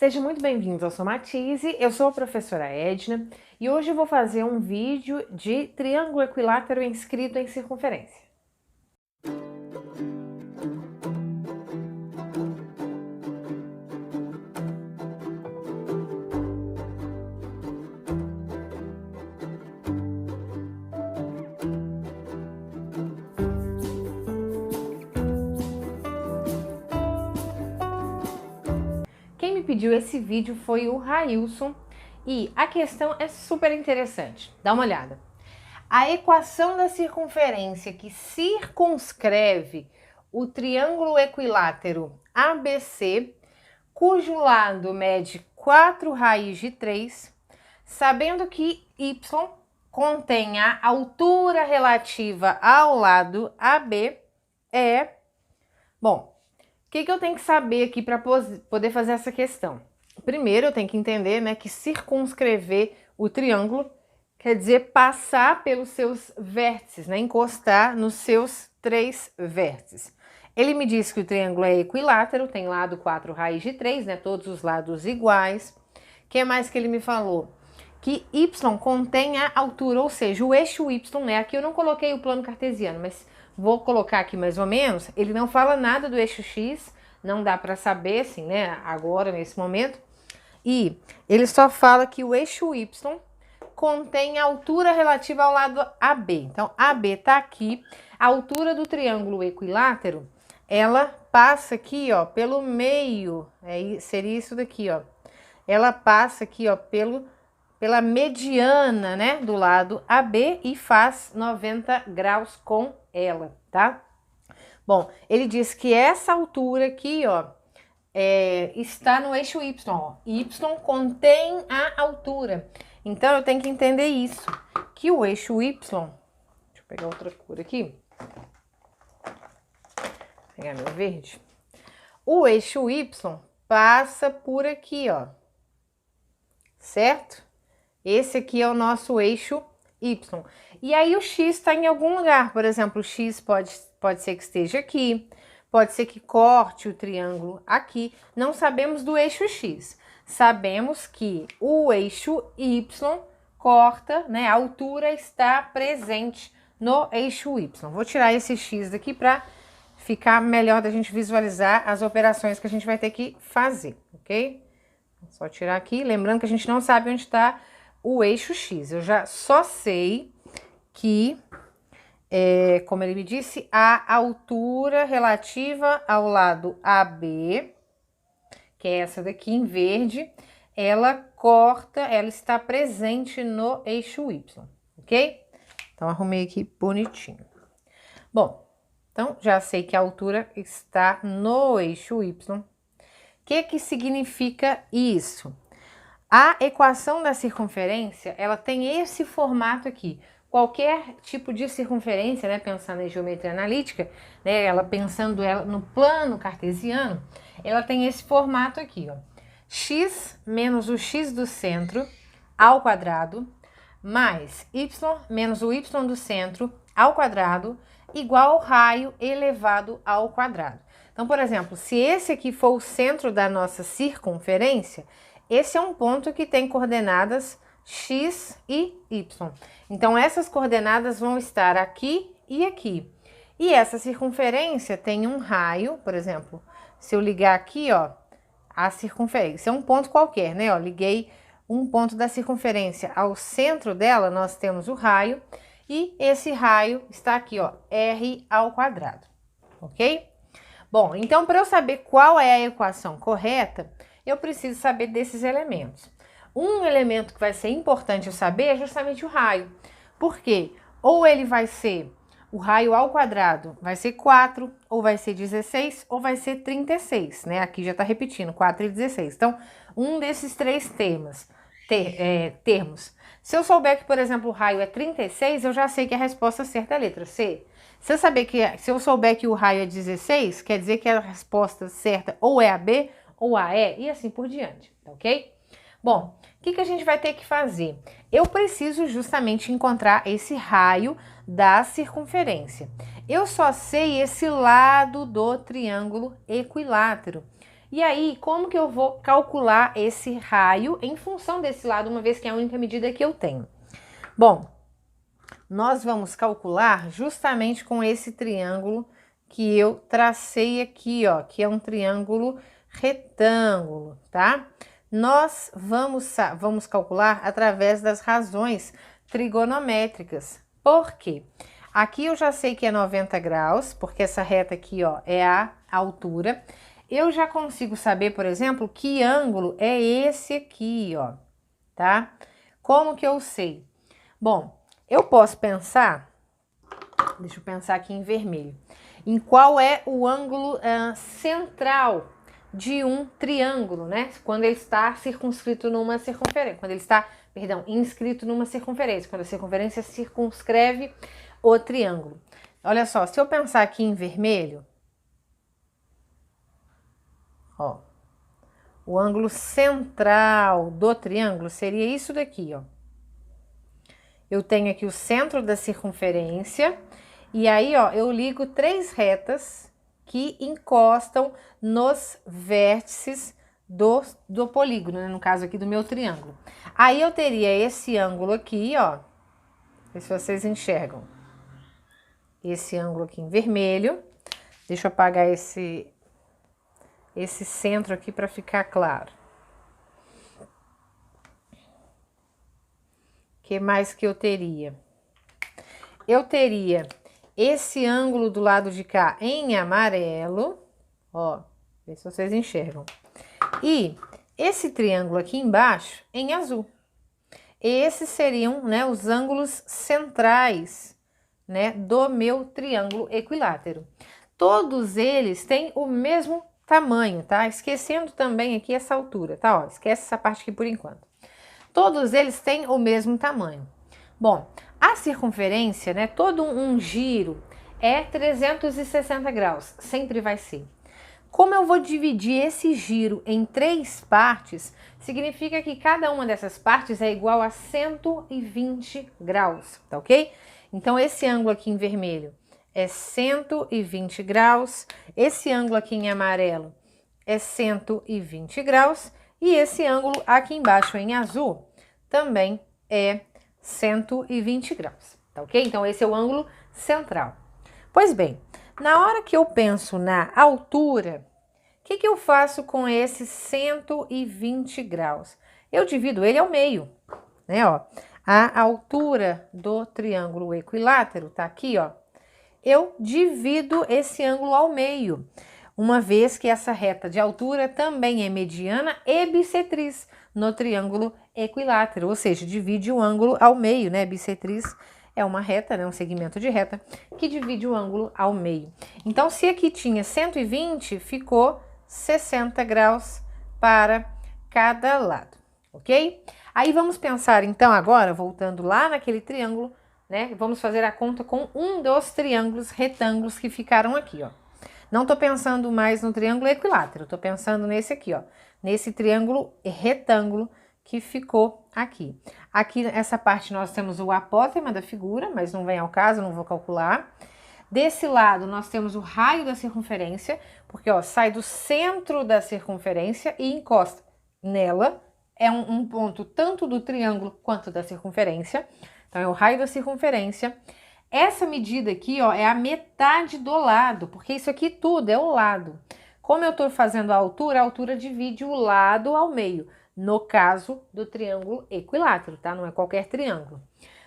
Sejam muito bem-vindos ao Somatize, eu sou a professora Edna e hoje eu vou fazer um vídeo de triângulo equilátero inscrito em circunferência. Quem me pediu esse vídeo foi o Railson e a questão é super interessante. Dá uma olhada. A equação da circunferência que circunscreve o triângulo equilátero ABC, cujo lado mede 4 raiz de 3, sabendo que y contém a altura relativa ao lado AB é... Bom, o que eu tenho que saber aqui para poder fazer essa questão? Primeiro, eu tenho que entender, né, que circunscrever o triângulo quer dizer passar pelos seus vértices, né, encostar nos seus 3 vértices. Ele me disse que o triângulo é equilátero, tem lado 4 raiz de 3, né, todos os lados iguais. O que mais que ele me falou? Que y contém a altura, ou seja, o eixo y, né, aqui eu não coloquei o plano cartesiano, mas vou colocar aqui mais ou menos, ele não fala nada do eixo x, não dá para saber, assim, né, agora, nesse momento. E ele só fala que o eixo y contém a altura relativa ao lado AB. Então, AB tá aqui, a altura do triângulo equilátero, ela passa aqui, ó, pelo meio, seria isso daqui, ó. Ela passa aqui, ó, pela mediana, né, do lado AB e faz 90 graus com ela, tá? Bom, ele diz que essa altura aqui, ó, está no eixo y, ó. Y contém a altura. Então, eu tenho que entender isso, que o eixo y... Deixa eu pegar outra cor aqui. Vou pegar meu verde. O eixo y passa por aqui, ó. Certo? Esse aqui é o nosso eixo y. E aí o x está em algum lugar, por exemplo, o x pode ser que esteja aqui, pode ser que corte o triângulo aqui. Não sabemos do eixo x. Sabemos que o eixo y corta, né? A altura está presente no eixo y. Vou tirar esse x daqui para ficar melhor da gente visualizar as operações que a gente vai ter que fazer, ok? Só tirar aqui, lembrando que a gente não sabe onde está o eixo x. Eu já só sei que, como ele me disse, a altura relativa ao lado AB, que é essa daqui em verde, ela está presente no eixo y, ok? Então, arrumei aqui bonitinho. Bom, então já sei que a altura está no eixo y. O que significa isso? A equação da circunferência, ela tem esse formato aqui. Qualquer tipo de circunferência, né, pensando em geometria analítica, né, pensando ela no plano cartesiano, ela tem esse formato aqui, ó. X menos o x do centro ao quadrado, mais y menos o y do centro ao quadrado, igual ao raio elevado ao quadrado. Então, por exemplo, se esse aqui for o centro da nossa circunferência, esse é um ponto que tem coordenadas x e y. Então, essas coordenadas vão estar aqui e aqui. E essa circunferência tem um raio, por exemplo, se eu ligar aqui, ó, a circunferência, é um ponto qualquer, né? Ó, liguei um ponto da circunferência ao centro dela, nós temos o raio, e esse raio está aqui, ó, r ao quadrado, ok? Bom, então, para eu saber qual é a equação correta, eu preciso saber desses elementos. Um elemento que vai ser importante eu saber é justamente o raio. Por quê? Ou ele vai ser, o raio ao quadrado vai ser 4, ou vai ser 16, ou vai ser 36, né? Aqui já está repetindo, 4 e 16. Então, um desses 3 termos. Se eu souber que, por exemplo, o raio é 36, eu já sei que a resposta certa é a letra C. Se eu souber que o raio é 16, quer dizer que a resposta certa ou é a B ou a E, e assim por diante, ok? Bom, o que a gente vai ter que fazer? Eu preciso justamente encontrar esse raio da circunferência. Eu só sei esse lado do triângulo equilátero. E aí, como que eu vou calcular esse raio em função desse lado, uma vez que é a única medida que eu tenho? Bom, nós vamos calcular justamente com esse triângulo que eu tracei aqui, ó, que é um triângulo retângulo, tá? Nós vamos calcular através das razões trigonométricas. Por quê? Aqui eu já sei que é 90 graus, porque essa reta aqui, ó, é a altura. Eu já consigo saber, por exemplo, que ângulo é esse aqui, ó, tá? Como que eu sei? Bom, eu posso pensar, deixa eu pensar aqui em vermelho, em qual é o ângulo central de um triângulo, né? Quando ele está circunscrito numa circunferência, quando ele está, perdão, inscrito numa circunferência, quando a circunferência circunscreve o triângulo. Olha só, se eu pensar aqui em vermelho, ó, o ângulo central do triângulo seria isso daqui, ó. Eu tenho aqui o centro da circunferência e aí, ó, eu ligo 3 retas que encostam nos vértices do polígono, né? No caso aqui do meu triângulo. Aí eu teria esse ângulo aqui, ó, ver se vocês enxergam. Esse ângulo aqui em vermelho. Deixa eu apagar esse centro aqui para ficar claro. O que mais que eu teria? Eu teria esse ângulo do lado de cá em amarelo, ó, vê se vocês enxergam. E esse triângulo aqui embaixo em azul. Esses seriam, né, os ângulos centrais, né, do meu triângulo equilátero. Todos eles têm o mesmo tamanho, tá? Esquecendo também aqui essa altura, tá? Ó, esquece essa parte aqui por enquanto. Todos eles têm o mesmo tamanho. Bom, a circunferência, né, todo um giro é 360 graus, sempre vai ser. Como eu vou dividir esse giro em 3 partes, significa que cada uma dessas partes é igual a 120 graus, tá ok? Então, esse ângulo aqui em vermelho é 120 graus, esse ângulo aqui em amarelo é 120 graus e esse ângulo aqui embaixo em azul também é 120 graus, tá ok? Então, esse é o ângulo central. Pois bem, na hora que eu penso na altura, o que eu faço com esse 120 graus? Eu divido ele ao meio, né, ó. A altura do triângulo equilátero tá aqui, ó. Eu divido esse ângulo ao meio, uma vez que essa reta de altura também é mediana e bissetriz no triângulo equilátero, ou seja, divide o ângulo ao meio, né? Bissetriz é uma reta, né? Um segmento de reta que divide o ângulo ao meio. Então, se aqui tinha 120, ficou 60 graus para cada lado, ok? Aí vamos pensar então agora, voltando lá naquele triângulo, né? Vamos fazer a conta com um dos triângulos retângulos que ficaram aqui, ó. Não tô pensando mais no triângulo equilátero, tô pensando nesse aqui, ó. Nesse triângulo retângulo que ficou aqui. Aqui, essa parte, nós temos o apótema da figura, mas não vem ao caso, não vou calcular. Desse lado, nós temos o raio da circunferência, porque, ó, sai do centro da circunferência e encosta nela. É um ponto tanto do triângulo quanto da circunferência. Então, é o raio da circunferência. Essa medida aqui, ó, é a metade do lado, porque isso aqui tudo é o lado. Como eu tô fazendo a altura divide o lado ao meio, no caso do triângulo equilátero, tá? Não é qualquer triângulo.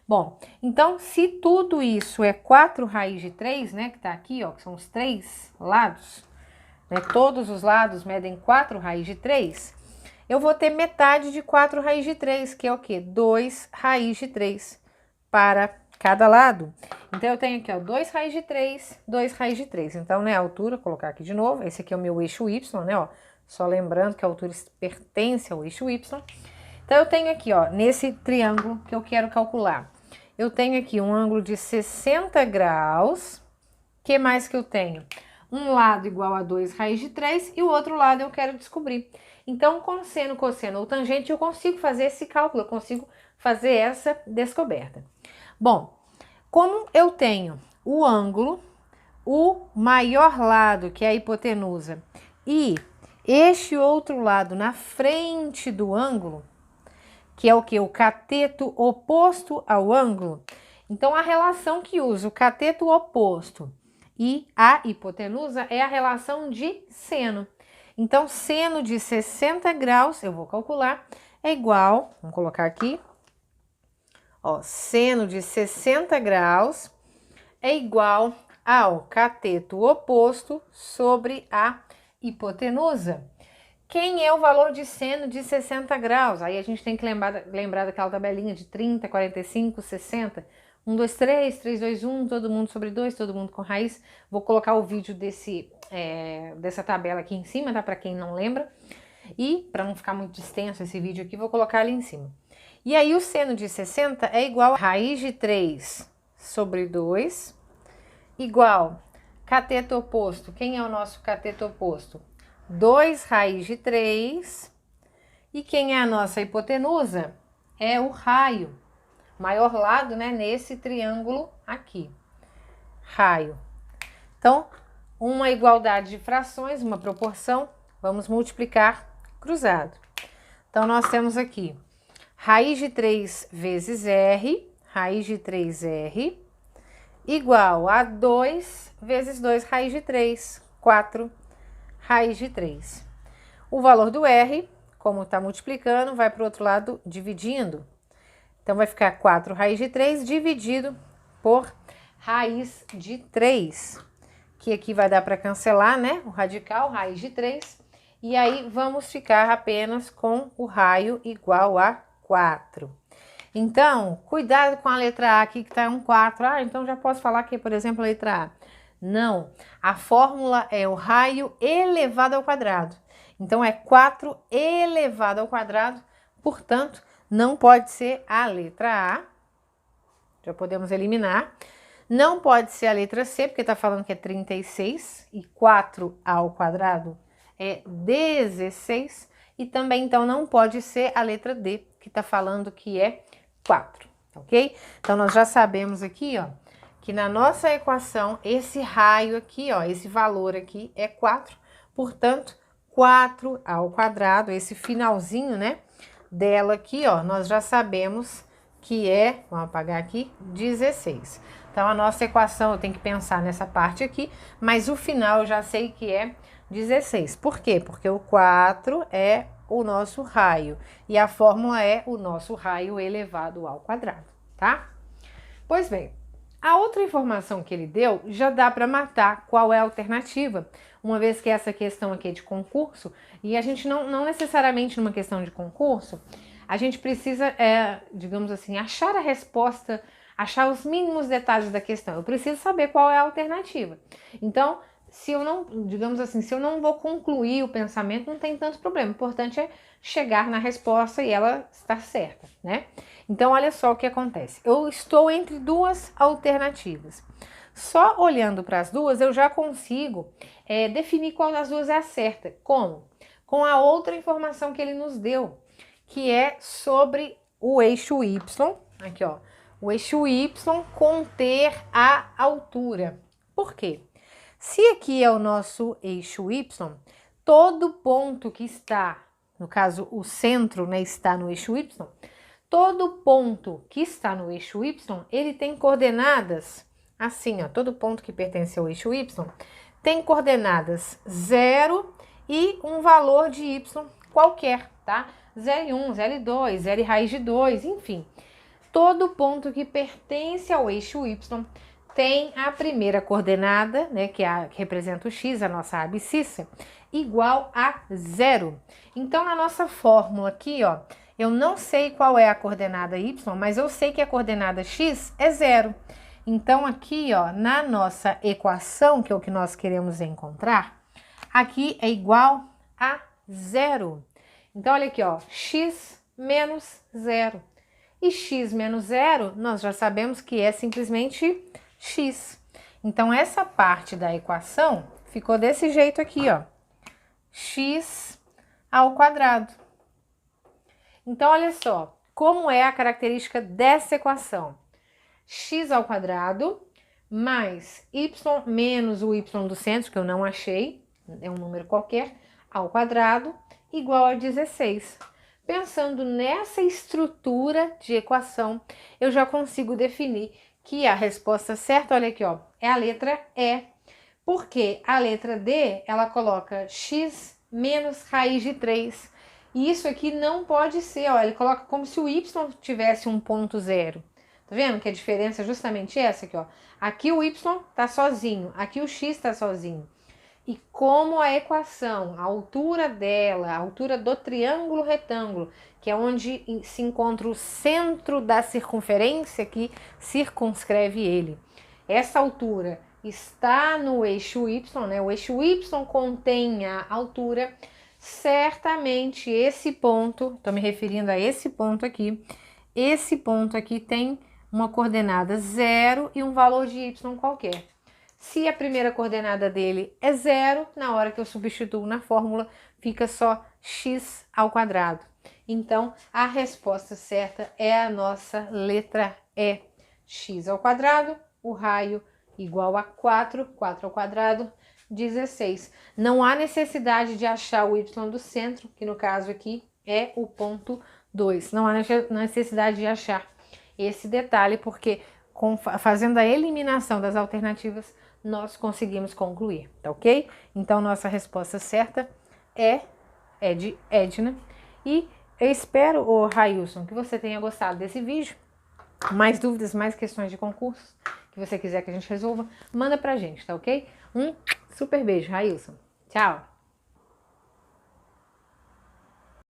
Bom, então, se tudo isso é 4 raiz de 3, né, que tá aqui, ó, que são os 3 lados, né, todos os lados medem 4 raiz de 3, eu vou ter metade de 4 raiz de 3, que é o quê? 2 raiz de 3 para cada lado. Então, eu tenho aqui, ó, 2 raiz de 3, 2 raiz de 3. Então, né, a altura, vou colocar aqui de novo, esse aqui é o meu eixo Y, né, ó, só lembrando que a altura pertence ao eixo Y. Então, eu tenho aqui, ó, nesse triângulo que eu quero calcular, eu tenho aqui um ângulo de 60 graus. O que mais que eu tenho? Um lado igual a 2 raiz de 3 e o outro lado eu quero descobrir. Então, com seno, cosseno ou tangente, eu consigo fazer esse cálculo, eu consigo fazer essa descoberta. Bom, como eu tenho o ângulo, o maior lado, que é a hipotenusa, e Este outro lado na frente do ângulo, que é o que? O cateto oposto ao ângulo. Então, a relação que usa o cateto oposto e a hipotenusa é a relação de seno. Então, seno de 60 graus, eu vou calcular, é igual, vamos colocar aqui, ó, seno de 60 graus é igual ao cateto oposto sobre a hipotenusa. Quem é o valor de seno de 60 graus? Aí a gente tem que lembrar daquela tabelinha de 30, 45, 60. 1, 2, 3, 3, 2, 1, todo mundo sobre 2, todo mundo com raiz. Vou colocar o vídeo dessa tabela aqui em cima, tá? Para quem não lembra. E, para não ficar muito extenso esse vídeo aqui, vou colocar ali em cima. E aí, o seno de 60 é igual a raiz de 3 sobre 2, igual cateto oposto. Quem é o nosso cateto oposto? 2 raiz de 3. E quem é a nossa hipotenusa? É o raio. Maior lado, né? Nesse triângulo aqui. Raio. Então, uma igualdade de frações, uma proporção, vamos multiplicar cruzado. Então, nós temos aqui raiz de 3 vezes R, raiz de 3R, igual a 2 vezes 2 raiz de 3, 4 raiz de 3. O valor do R, como está multiplicando, vai para o outro lado dividindo. Então, vai ficar 4 raiz de 3 dividido por raiz de 3. Que aqui vai dar para cancelar, né? O radical, raiz de 3. E aí, vamos ficar apenas com o raio igual a 4. Então, cuidado com a letra A aqui, que está um 4. Ah, então já posso falar que, por exemplo, a letra A. Não, a fórmula é o raio elevado ao quadrado. Então, é 4 elevado ao quadrado, portanto, não pode ser a letra A. Já podemos eliminar. Não pode ser a letra C, porque está falando que é 36, e 4 ao quadrado é 16. E também, então, não pode ser a letra D, que está falando que é 4, ok? Então, nós já sabemos aqui, ó, que na nossa equação, esse raio aqui, ó, esse valor aqui é 4, portanto, 4 ao quadrado, esse finalzinho, né, dela aqui, ó, nós já sabemos que é, vamos apagar aqui, 16. Então, a nossa equação, eu tenho que pensar nessa parte aqui, mas o final eu já sei que é 16. Por quê? Porque o 4 é o nosso raio e a fórmula é o nosso raio elevado ao quadrado, tá? Pois bem, a outra informação que ele deu já dá para matar qual é a alternativa, uma vez que essa questão aqui é de concurso, e a gente não necessariamente numa questão de concurso, a gente precisa, digamos assim, achar a resposta, achar os mínimos detalhes da questão. Eu preciso saber qual é a alternativa. Então, se eu não, digamos assim, se eu não vou concluir o pensamento, não tem tanto problema. O importante é chegar na resposta e ela estar certa, né? Então, olha só o que acontece. Eu estou entre duas alternativas. Só olhando para as duas, eu já consigo definir qual das duas é a certa. Como? Com a outra informação que ele nos deu, que é sobre o eixo Y. Aqui, ó. O eixo Y conter a altura. Por quê? Se aqui é o nosso eixo Y, todo ponto que está, no caso o centro, né, está no eixo Y, todo ponto que está no eixo Y, ele tem coordenadas assim, ó, todo ponto que pertence ao eixo Y tem coordenadas 0 e um valor de Y qualquer, tá? 0 e 1, 0 e 2, 0 e raiz de 2, enfim. Todo ponto que pertence ao eixo Y tem a primeira coordenada, né, que representa o x, a nossa abscissa, igual a 0. Então, na nossa fórmula aqui, ó, eu não sei qual é a coordenada y, mas eu sei que a coordenada x é 0. Então, aqui, ó, na nossa equação, que é o que nós queremos encontrar, aqui é igual a 0. Então, olha aqui, ó, x menos 0. E x menos 0, nós já sabemos que é simplesmente x. Então, essa parte da equação ficou desse jeito aqui, ó. X ao quadrado. Então, olha só, como é a característica dessa equação? X ao quadrado mais y menos o y do centro, que eu não achei, é um número qualquer, ao quadrado igual a 16. Pensando nessa estrutura de equação, eu já consigo definir que a resposta certa, olha aqui, ó, é a letra E. Porque a letra D, ela coloca x menos raiz de 3. E isso aqui não pode ser, ó, ele coloca como se o y tivesse um ponto zero. Tá vendo que a diferença é justamente essa aqui, ó. Aqui o y tá sozinho, aqui o x tá sozinho. E como a equação, a altura dela, a altura do triângulo retângulo, que é onde se encontra o centro da circunferência que circunscreve ele. Essa altura está no eixo y, né? O eixo y contém a altura. Certamente esse ponto, estou me referindo a esse ponto aqui tem uma coordenada 0 e um valor de y qualquer. Se a primeira coordenada dele é 0, na hora que eu substituo na fórmula, fica só x ao quadrado. Então, a resposta certa é a nossa letra E. X ao quadrado, o raio igual a 4, 4 ao quadrado, 16. Não há necessidade de achar o y do centro, que no caso aqui é o ponto 2. Não há necessidade de achar esse detalhe, porque fazendo a eliminação das alternativas, nós conseguimos concluir, tá ok? Então, nossa resposta certa é de Edna. E eu espero, ô Railson, que você tenha gostado desse vídeo. Mais dúvidas, mais questões de concurso que você quiser que a gente resolva, manda pra gente, tá ok? Um super beijo, Railson. Tchau!